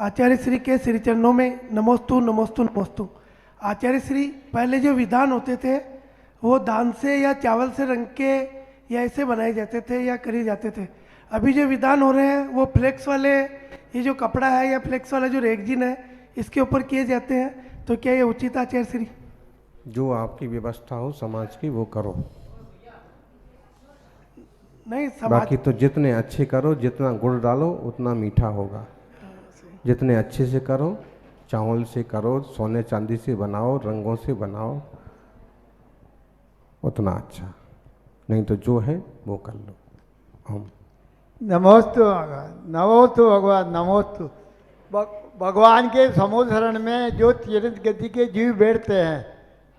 आचार्य श्री के श्री चरणों में नमोस्तु नमोस्तु नमोस्तु। आचार्य श्री, पहले जो विधान होते थे वो धान से या चावल से रंग के या ऐसे बनाए जाते थे या करे जाते थे। अभी जो विधान हो रहे हैं वो फ्लेक्स वाले, ये जो कपड़ा है या फ्लेक्स वाला जो रेगजीन है इसके ऊपर किए जाते हैं। तो क्या ये उचित आचार्य श्री? जो आपकी व्यवस्था हो समाज की वो करो, नहीं समाज बाकी तो जितने अच्छे करो, जितना गुड़ डालो उतना मीठा होगा। जितने अच्छे से करो, चावल से करो, सोने चांदी से बनाओ, रंगों से बनाओ, उतना अच्छा। नहीं तो जो है वो कर लो। हम नमोस्तु भगवान, नमोस्तु भगवान, नमोस्तु। भगवान के समुद्रण में जो तीर्थ गति के जीव बैठते हैं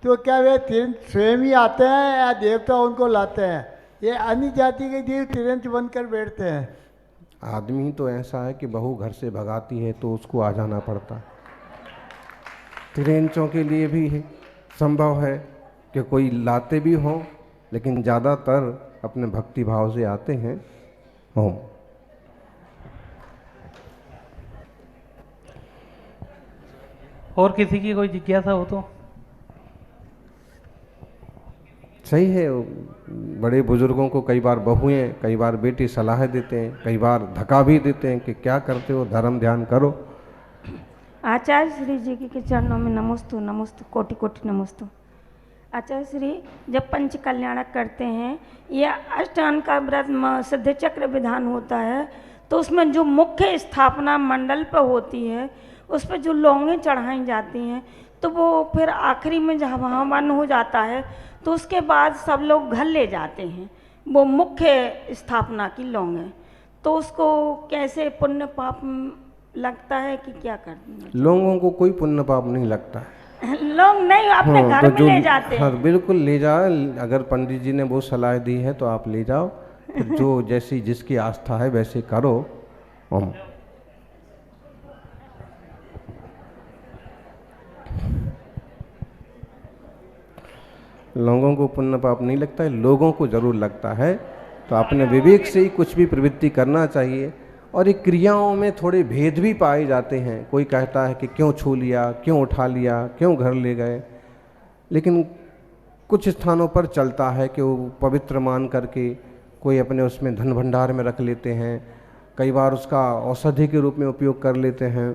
तो क्या वे तीर्थ स्वयं ही आते हैं या देवता उनको लाते हैं? ये अन्य जाति के जीव तीर्थ बनकर बैठते हैं। आदमी तो ऐसा है कि बहू घर से भगाती है तो उसको आ जाना पड़ता। तिरेंचों के लिए भी संभव है कि कोई लाते भी हों, लेकिन ज़्यादातर अपने भक्ति भाव से आते हैं। ओम। और किसी की कोई जिज्ञासा हो तो? सही है, बड़े बुजुर्गों को कई बार बहुएं, कई बार बेटी सलाह देते हैं, कई बार धक्का भी देते हैं कि क्या करते हो, धर्म ध्यान करो। आचार्य श्री जी के चरणों में नमोस्तु नमोस्तु, कोटि कोटि नमोस्तु। आचार्य श्री, जब पंच कल्याणक करते हैं या अष्टांग का व्रत सिद्ध चक्र विधान होता है तो उसमें जो मुख्य स्थापना मंडल पर होती है उस पर जो लौंगें चढ़ाई जाती हैं तो वो फिर आखिरी में जहाँ वहाँ वन हो जाता है तो उसके बाद सब लोग घर ले जाते हैं वो मुख्य स्थापना की लौंगें। तो उसको कैसे पुण्य पाप लगता है कि क्या करते हैं? लोगों को कोई पुण्य पाप नहीं लगता है। लोग नहीं अपने घर में ले जाते हैं। हाँ, बिल्कुल ले जाओ। अगर पंडित जी ने वो सलाह दी है तो आप ले जाओ, फिर जो जैसी जिसकी आस्था है वैसे करो। ओम। लोगों को पुण्य पाप नहीं लगता है, लोगों को जरूर लगता है। तो अपने विवेक से ही कुछ भी प्रवृत्ति करना चाहिए। और ये क्रियाओं में थोड़े भेद भी पाए जाते हैं। कोई कहता है कि क्यों छू लिया, क्यों उठा लिया, क्यों घर ले गए, लेकिन कुछ स्थानों पर चलता है कि वो पवित्र मान करके कोई अपने उसमें धन भंडार में रख लेते हैं, कई बार उसका औषधि के रूप में उपयोग कर लेते हैं।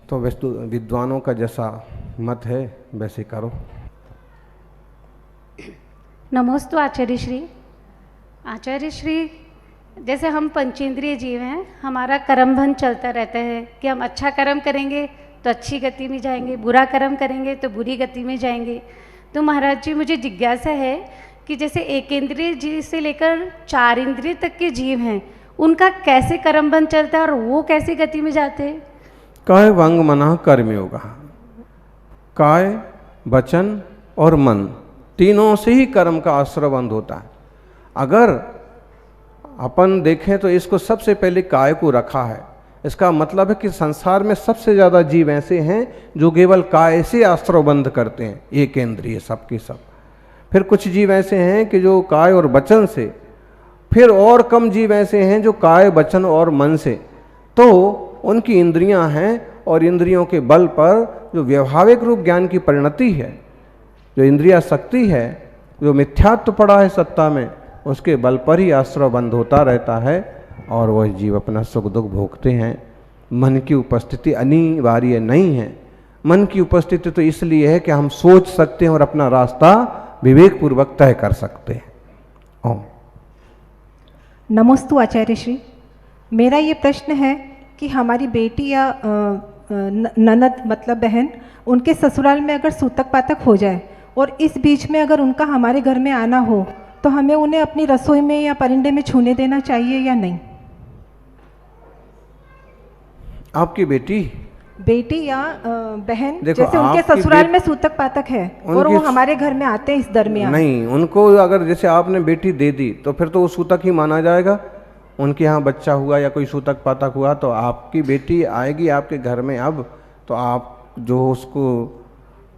तो वस्तु विद्वानों का जैसा मत है वैसे करो। नमोस्तु आचार्य श्री। आचार्य श्री, जैसे हम पंचेंद्रिय जीव हैं, हमारा कर्म बंध चलता रहता है कि हम अच्छा कर्म करेंगे तो अच्छी गति में जाएंगे, बुरा कर्म करेंगे तो बुरी गति में जाएंगे। तो महाराज जी, मुझे जिज्ञासा है कि जैसे एक इंद्रिय जीव से लेकर 4 इंद्रिय तक के जीव हैं, उनका कैसे कर्म बंध चलता है और वो कैसी गति में जाते हैं? काय वांग मनः कर्मयोग। काय, वचन और मन, तीनों से ही कर्म का आश्रय बंद होता है। अगर अपन देखें तो इसको सबसे पहले काय को रखा है। इसका मतलब है कि संसार में सबसे ज़्यादा जीव ऐसे हैं जो केवल काय से आश्रय बंद करते हैं, एक इंद्रिय सबके सब। फिर कुछ जीव ऐसे हैं कि जो काय और वचन से, फिर और कम जीव ऐसे हैं जो काय, वचन और मन से। तो उनकी इंद्रियां हैं और इंद्रियों के बल पर जो व्यवहारिक रूप ज्ञान की परिणति है, जो इंद्रिया शक्ति है, जो मिथ्यात्व पड़ा है सत्ता में, उसके बल पर ही आश्रय बंद होता रहता है और वह जीव अपना सुख दुख भोगते हैं। मन की उपस्थिति अनिवार्य नहीं है। मन की उपस्थिति तो इसलिए है कि हम सोच सकते हैं और अपना रास्ता विवेक पूर्वक तय कर सकते हैं। ओम। नमोस्तु आचार्य श्री। मेरा ये प्रश्न है कि हमारी बेटी या ननद मतलब बहन, उनके ससुराल में अगर सूतक पातक हो जाए और इस बीच में अगर उनका हमारे घर में आना हो तो हमें उन्हें अपनी रसोई में या परिंदे में छूने देना चाहिए या नहीं? आपकी बेटी या बहन, जैसे उनके ससुराल में सूतक पातक है और वो हमारे घर में आते हैं इस दरमियान। नहीं, उनको अगर जैसे आपने बेटी दे दी तो फिर तो वो सूतक ही माना जाएगा। उनके यहाँ बच्चा हुआ या कोई सूतक पातक हुआ तो आपकी बेटी आएगी आपके घर में, अब तो आप जो उसको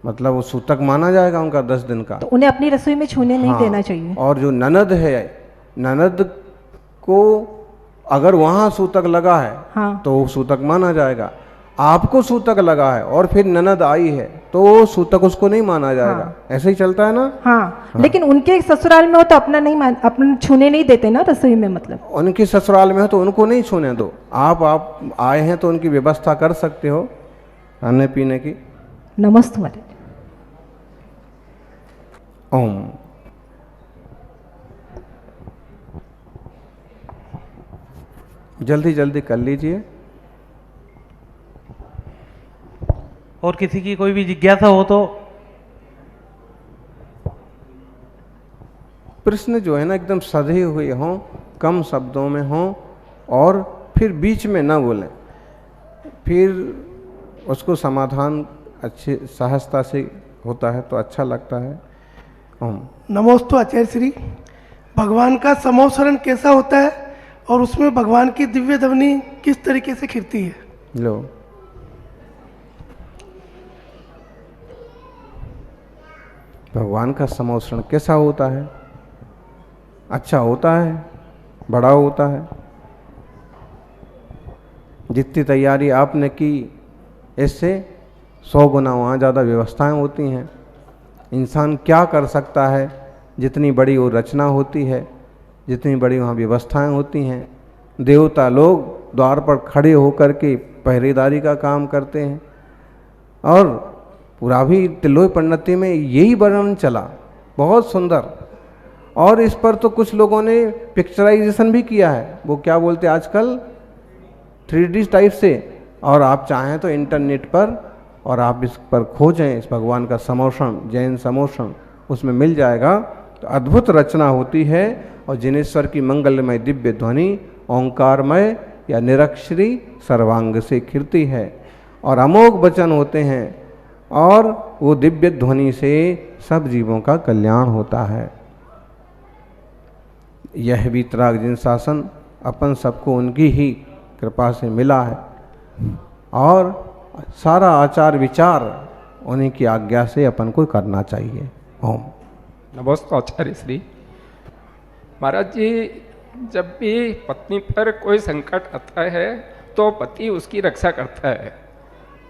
मतलब वो सूतक माना जाएगा उनका 10 दिन का। तो उन्हें अपनी रसोई में छूने नहीं देना चाहिए। और जो ननद है, ननद को अगर वहाँ सूतक लगा है हाँ। तो वो सूतक माना जाएगा। आपको सूतक लगा है और फिर ननद आई है तो वो सूतक उसको नहीं माना जाएगा। ऐसे ही चलता है ना। हाँ, लेकिन उनके ससुराल में हो तो अपना नहीं मान, अपना छूने नहीं देते ना रसोई में, मतलब उनके ससुराल में हो तो उनको नहीं छूने दो। आप आए हैं तो उनकी व्यवस्था कर सकते हो खाने पीने की। नमस्ते महाराज। ओम। जल्दी जल्दी कर लीजिए। और किसी की कोई भी जिज्ञासा हो तो प्रश्न जो है ना एकदम सधे हुए हों, कम शब्दों में हों और फिर बीच में ना बोलें, फिर उसको समाधान अच्छे सहजता से होता है तो अच्छा लगता है। ओम। नमोस्तु आचार्य श्री। भगवान का समोसरण कैसा होता है और उसमें भगवान की दिव्य ध्वनि किस तरीके से खिलती है? लो, भगवान का समोसरण कैसा होता है? अच्छा होता है, बड़ा होता है। जितनी तैयारी आपने की इससे 100 गुना वहाँ ज़्यादा व्यवस्थाएं होती हैं। इंसान क्या कर सकता है, जितनी बड़ी वो रचना होती है, जितनी बड़ी वहाँ व्यवस्थाएं होती हैं। देवता लोग द्वार पर खड़े होकर के पहरेदारी का काम करते हैं और पूरा भी तिलोई परिणति में यही वर्णन चला, बहुत सुंदर। और इस पर तो कुछ लोगों ने पिक्चराइजेशन भी किया है, वो क्या बोलते हैं आजकल 3D टाइप से। और आप चाहें तो इंटरनेट पर और आप इस पर खोजें, इस भगवान का समोसरण, जैन समोसरण, उसमें मिल जाएगा। तो अद्भुत रचना होती है और जिनेश्वर की मंगलमय दिव्य ध्वनि ओंकारमय या निरक्षरी सर्वांग से खिलती है और अमोघ वचन होते हैं और वो दिव्य ध्वनि से सब जीवों का कल्याण होता है। यह वीतराग जिन शासन अपन सबको उनकी ही कृपा से मिला है और सारा आचार विचार उन्हीं की आज्ञा से अपन को करना चाहिए। ओम। नमस्ते आचार्य श्री। महाराज जी, जब भी पत्नी पर कोई संकट आता है तो पति उसकी रक्षा करता है,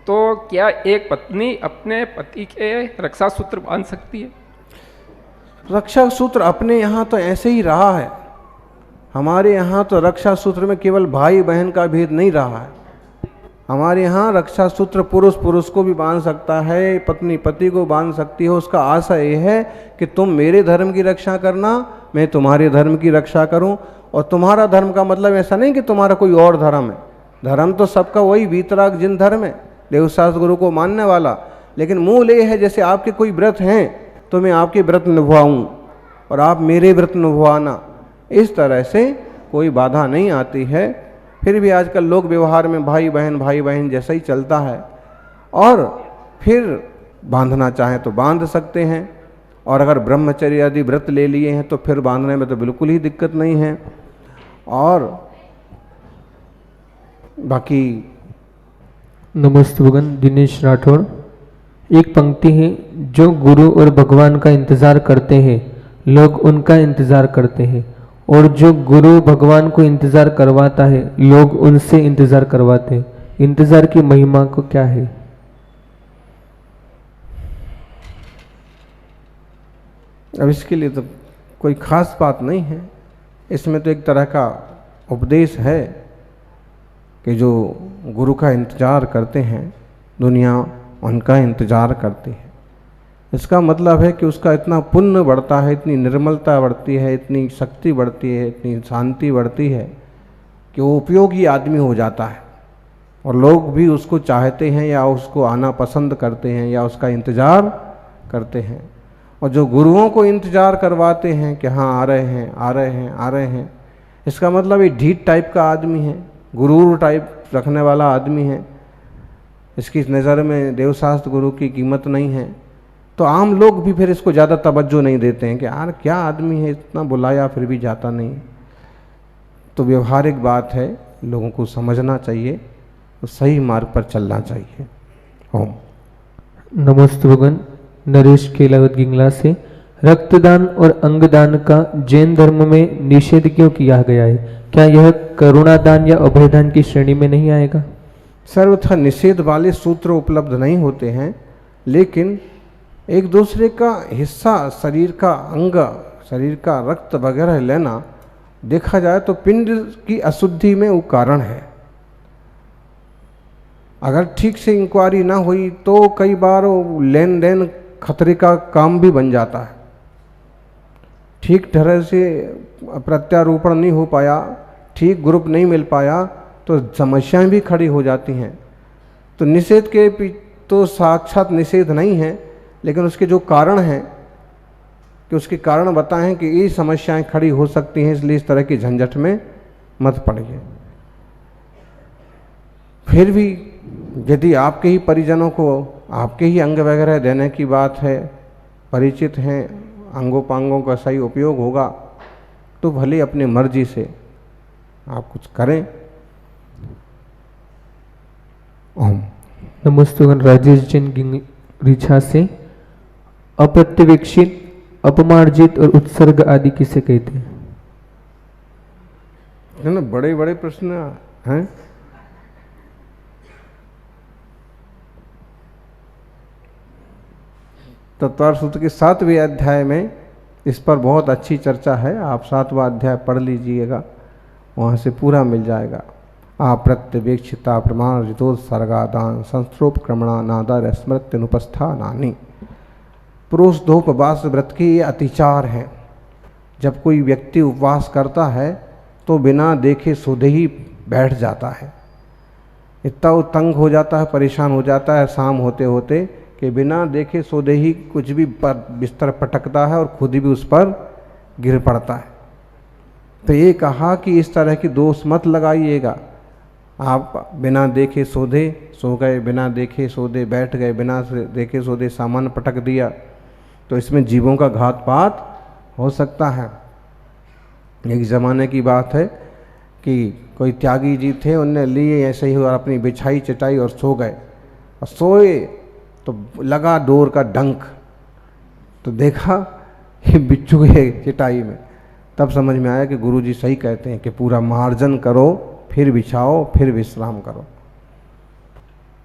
तो क्या एक पत्नी अपने पति के रक्षा सूत्र बांध सकती है? रक्षा सूत्र अपने यहाँ तो ऐसे ही रहा है। हमारे यहाँ तो रक्षा सूत्र में केवल भाई बहन का भेद नहीं रहा है। हमारे यहाँ रक्षा सूत्र पुरुष पुरुष को भी बांध सकता है, पत्नी पति को बांध सकती है। उसका आशय यह है कि तुम मेरे धर्म की रक्षा करना, मैं तुम्हारे धर्म की रक्षा करूं। और तुम्हारा धर्म का मतलब ऐसा नहीं कि तुम्हारा कोई और धर्म है। धर्म तो सबका वही वीतराग जिन धर्म है, देवशास्त्र गुरु को मानने वाला। लेकिन मूल ये है, जैसे आपके कोई व्रत हैं तो मैं आपके व्रत निभाऊं और आप मेरे व्रत निभाना, इस तरह से कोई बाधा नहीं आती है। फिर भी आजकल लोग व्यवहार में भाई बहन जैसा ही चलता है। और फिर बांधना चाहें तो बांध सकते हैं, और अगर ब्रह्मचर्य आदि व्रत ले लिए हैं तो फिर बांधने में तो बिल्कुल ही दिक्कत नहीं है। और बाकी नमस्ते भगवान। दिनेश राठौड़। एक पंक्ति है, जो गुरु और भगवान का इंतज़ार करते हैं लोग उनका इंतज़ार करते हैं, और जो गुरु भगवान को इंतज़ार करवाता है लोग उनसे इंतज़ार करवाते हैं। इंतज़ार की महिमा को क्या है? अब इसके लिए तो कोई खास बात नहीं है। इसमें तो एक तरह का उपदेश है कि जो गुरु का इंतज़ार करते हैं दुनिया उनका इंतज़ार करती है। इसका मतलब है कि उसका इतना पुण्य बढ़ता है, इतनी निर्मलता बढ़ती है, इतनी शक्ति बढ़ती है, इतनी शांति बढ़ती है कि वो उपयोगी आदमी हो जाता है और लोग भी उसको चाहते हैं या उसको आना पसंद करते हैं या उसका इंतज़ार करते हैं। और जो गुरुओं को इंतज़ार करवाते हैं कि हाँ आ रहे हैं आ रहे हैं आ रहे हैं, इसका मतलब ये ढीठ टाइप का आदमी है, गुरूर टाइप रखने वाला आदमी है, इसकी नज़र में देवशास्त्र गुरु की कीमत नहीं है। तो आम लोग भी फिर इसको ज़्यादा तवज्जो नहीं देते हैं कि यार क्या आदमी है, इतना बुलाया फिर भी जाता नहीं। तो व्यवहारिक बात है, लोगों को समझना चाहिए, तो सही मार्ग पर चलना चाहिए। ओम। नमस्ते भगवान। नरेश केलावत गिंगला से। रक्तदान और अंगदान का जैन धर्म में निषेध क्यों किया गया है? क्या यह करुणादान या अभयदान की श्रेणी में नहीं आएगा? सर्वथा निषेध वाले सूत्र उपलब्ध नहीं होते हैं, लेकिन एक दूसरे का हिस्सा, शरीर का अंग, शरीर का रक्त वगैरह लेना देखा जाए तो पिंड की अशुद्धि में वो कारण है। अगर ठीक से इंक्वायरी ना हुई तो कई बार लेन देन खतरे का काम भी बन जाता है। ठीक तरह से प्रत्यारोपण नहीं हो पाया, ठीक ग्रुप नहीं मिल पाया तो समस्याएं भी खड़ी हो जाती हैं। तो निषेध के तो साक्षात निषेध नहीं है, लेकिन उसके जो कारण हैं कि उसके कारण बताएं कि ये समस्याएं खड़ी हो सकती हैं, इसलिए इस तरह की झंझट में मत पड़िए। फिर भी यदि आपके ही परिजनों को आपके ही अंग वगैरह देने की बात है, परिचित हैं, अंगोपांगों का सही उपयोग होगा तो भले अपनी मर्जी से आप कुछ करें। ओम नमस्तुगन राजेश जैन रीछा से अप्रत्यवेक्षित, अपमार्जित और उत्सर्ग आदि किसे कहते हैं? है ना, बड़े बड़े प्रश्न हैं। तत्वार सूत्र के 7वें अध्याय में इस पर बहुत अच्छी चर्चा है। आप 7वां अध्याय पढ़ लीजिएगा, वहाँ से पूरा मिल जाएगा। अप्रत्यवेक्षिता प्रमाणजितोत्सर्गादान संस्त्रोपक्रमणा नादर स्मृत्यनुपस्थानानि। पुरुष दो उपवास व्रत की ये अतिचार है। जब कोई व्यक्ति उपवास करता है तो बिना देखे सोधे ही बैठ जाता है। इतना वो तंग हो जाता है, परेशान हो जाता है शाम होते होते कि बिना देखे सोधे ही कुछ भी बिस्तर पटकता है और खुद भी उस पर गिर पड़ता है। तो ये कहा कि इस तरह की दोष मत लगाइएगा। आप बिना देखे सोधे सो गए, बिना देखे सोधे बैठ गए, बिना देखे सोधे सामान पटक दिया, तो इसमें जीवों का घात पात हो सकता है। एक ज़माने की बात है कि कोई त्यागी जी थे, उनने लिए ऐसे ही और अपनी बिछाई चटाई और सो गए। और सोए तो लगा डोर का डंक, तो देखा कि बिच्छू है चटाई में। तब समझ में आया कि गुरुजी सही कहते हैं कि पूरा मार्जन करो, फिर बिछाओ, फिर विश्राम करो।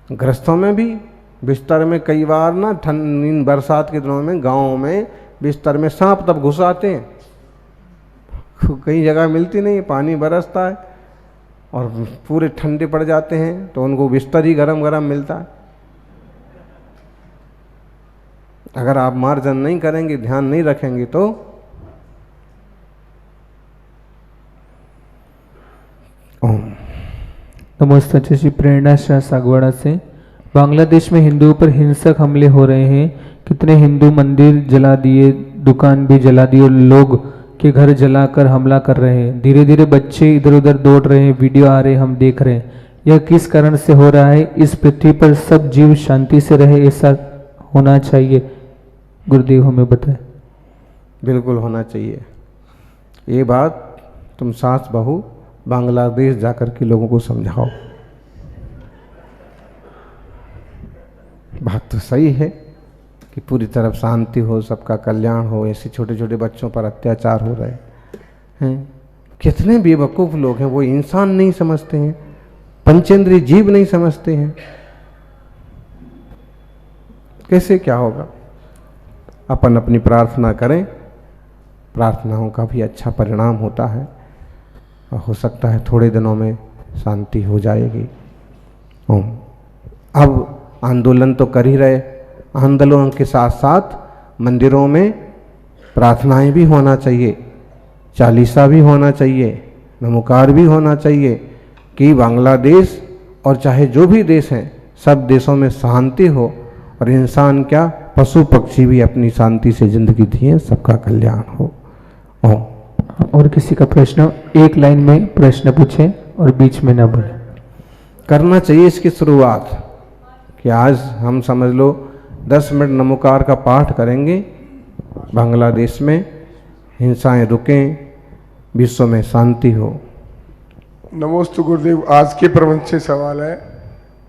गृहस्थों में भी बिस्तर में कई बार ना ठंड बरसात के दिनों में गाँव में बिस्तर में सांप तब घुस आते हैं। कई जगह मिलती नहीं, पानी बरसता है और पूरे ठंडे पड़ जाते हैं, तो उनको बिस्तर ही गरम गरम मिलता है। अगर आप मार्जन नहीं करेंगे, ध्यान नहीं रखेंगे तो ओम नमस्ते श्री प्रेरणा शाह सागवाड़ा से। बांग्लादेश में हिंदुओं पर हिंसक हमले हो रहे हैं। कितने हिंदू मंदिर जला दिए, दुकान भी जला दी और लोग के घर जलाकर हमला कर रहे हैं। धीरे धीरे बच्चे इधर उधर दौड़ रहे हैं, वीडियो आ रहे हैं, हम देख रहे हैं। यह किस कारण से हो रहा है? इस पृथ्वी पर सब जीव शांति से रहे, ऐसा होना चाहिए। गुरुदेव हमें बताएं। बिल्कुल होना चाहिए। ये बात तुम सास बहू बांग्लादेश जाकर के लोगों को समझाओ। बात तो सही है कि पूरी तरफ शांति हो, सबका कल्याण हो। ऐसे छोटे छोटे बच्चों पर अत्याचार हो रहे हैं। कितने बेवकूफ़ लोग हैं, वो इंसान नहीं समझते हैं, पंचेंद्रीय जीव नहीं समझते हैं। कैसे क्या होगा? अपन अपनी प्रार्थना करें, प्रार्थनाओं का भी अच्छा परिणाम होता है और हो सकता है थोड़े दिनों में शांति हो जाएगी। ओम। अब आंदोलन तो कर ही रहे, आंदोलन के साथ साथ मंदिरों में प्रार्थनाएं भी होना चाहिए, चालीसा भी होना चाहिए, नमोकार भी होना चाहिए कि बांग्लादेश और चाहे जो भी देश हैं, सब देशों में शांति हो और इंसान क्या, पशु पक्षी भी अपनी शांति से जिंदगी जिए, सबका कल्याण हो। ओम। और किसी का प्रश्न एक लाइन में प्रश्न पूछे और बीच में ना बोले। करना चाहिए इसकी शुरुआत कि आज हम समझ लो 10 मिनट नमोकार का पाठ करेंगे, बांग्लादेश में हिंसाएं रुकें, विश्व में शांति हो। नमोस्तु गुरुदेव। आज के प्रबंध से सवाल है,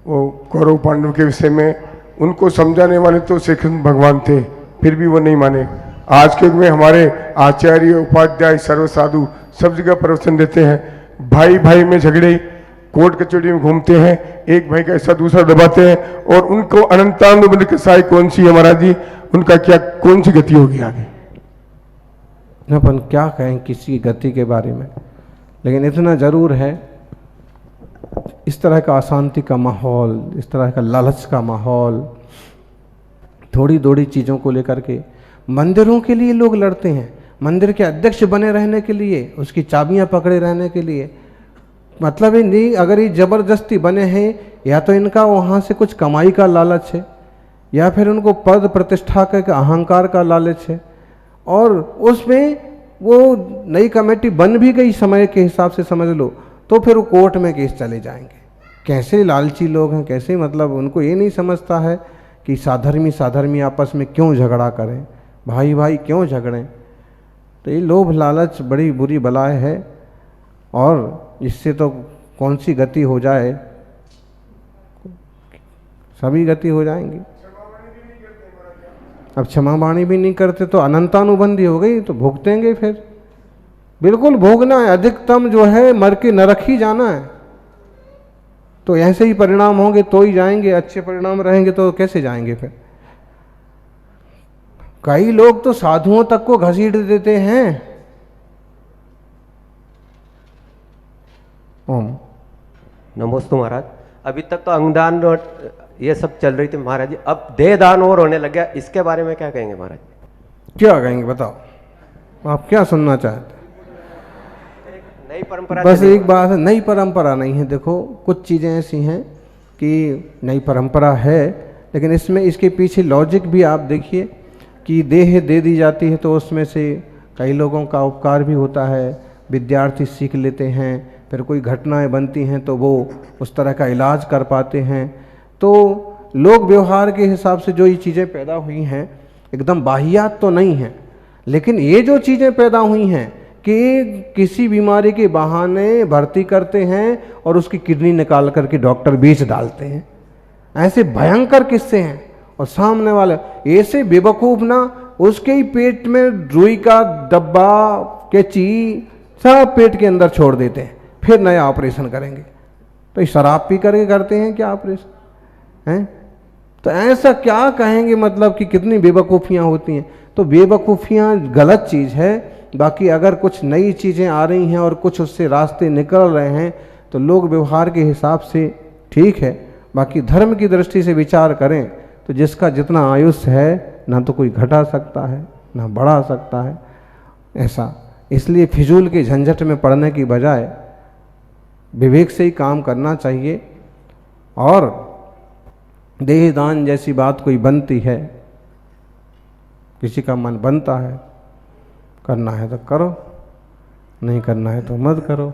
वो कौरव पांडव के विषय में। उनको समझाने वाले तो श्री कृष्ण भगवान थे, फिर भी वो नहीं माने। आज के युग में हमारे आचार्य, उपाध्याय, सर्व साधु सब जगह प्रवचन देते हैं। भाई भाई में झगड़े, कोर्ट कचहरी में घूमते हैं, एक भाई का ऐसा दूसरा दबाते हैं, और उनको अनंतानुबंध की सहाय कौन सी है महाराज जी? उनका क्या कौन सी गति होगी आगे? अपन क्या कहें किसी गति के बारे में, लेकिन इतना जरूर है, इस तरह का अशांति का माहौल, इस तरह का लालच का माहौल, थोड़ी थोड़ी चीज़ों को लेकर के मंदिरों के लिए लोग लड़ते हैं, मंदिर के अध्यक्ष बने रहने के लिए, उसकी चाबियां पकड़े रहने के लिए। मतलब ये नहीं, अगर ये जबरदस्ती बने हैं, या तो इनका वहाँ से कुछ कमाई का लालच है, या फिर उनको पद प्रतिष्ठा का अहंकार का लालच है, और उसमें वो नई कमेटी बन भी गई समय के हिसाब से समझ लो, तो फिर वो कोर्ट में केस चले जाएंगे। कैसे लालची लोग हैं, कैसे, मतलब उनको ये नहीं समझता है कि साधर्मी आपस में क्यों झगड़ा करें, भाई भाई क्यों झगड़ें। तो ये लोभ लालच बड़ी बुरी बलाए है, और इससे तो कौन सी गति हो जाए, सभी गति हो जाएंगी। अब क्षमा वाणी भी नहीं करते तो अनंतानुबंधी हो गई, तो भुगतेंगे फिर। बिल्कुल भोगना है, अधिकतम जो है मर के नरक ही जाना है। तो ऐसे ही परिणाम होंगे तो ही जाएंगे, अच्छे परिणाम रहेंगे तो कैसे जाएंगे फिर। कई लोग तो साधुओं तक को घसीट देते हैं। ओम नमोस्तु महाराज। अभी तक तो अंगदान और ये सब चल रही थी महाराज जी, अब देह दान और होने लग गया, इसके बारे में क्या कहेंगे महाराज? क्या कहेंगे बताओ, आप क्या सुनना चाहते हैं? नई परंपरा, बस एक बात है, नई परंपरा नहीं है। देखो कुछ चीज़ें ऐसी हैं कि नई परंपरा है, लेकिन इसमें इसके पीछे लॉजिक भी आप देखिए कि देह दे दी जाती है तो उसमें से कई लोगों का उपकार भी होता है, विद्यार्थी सीख लेते हैं, फिर कोई घटनाएं बनती हैं तो वो उस तरह का इलाज कर पाते हैं। तो लोक व्यवहार के हिसाब से जो ये चीज़ें पैदा हुई हैं एकदम बाहियात तो नहीं हैं, लेकिन ये जो चीज़ें पैदा हुई हैं कि किसी बीमारी के बहाने भर्ती करते हैं और उसकी किडनी निकाल करके डॉक्टर बेच डालते हैं, ऐसे भयंकर किस्से हैं। और सामने वाले ऐसे बेवकूफ़ ना, उसके ही पेट में रुई का डब्बा कैंची सब पेट के अंदर छोड़ देते हैं, फिर नया ऑपरेशन करेंगे। तो ये शराब पी करके करते हैं क्या ऑपरेशन हैं? तो ऐसा क्या कहेंगे, मतलब कि कितनी बेवकूफ़ियाँ होती हैं। तो बेवकूफ़ियाँ गलत चीज़ है। बाकी अगर कुछ नई चीज़ें आ रही हैं और कुछ उससे रास्ते निकल रहे हैं तो लोग व्यवहार के हिसाब से ठीक है। बाकी धर्म की दृष्टि से विचार करें तो जिसका जितना आयुष्य है ना तो कोई घटा सकता है ना बढ़ा सकता है ऐसा। इसलिए फिजूल के झंझट में पड़ने की बजाय विवेक से ही काम करना चाहिए। और देहदान जैसी बात कोई बनती है, किसी का मन बनता है, करना है तो करो, नहीं करना है तो मत करो।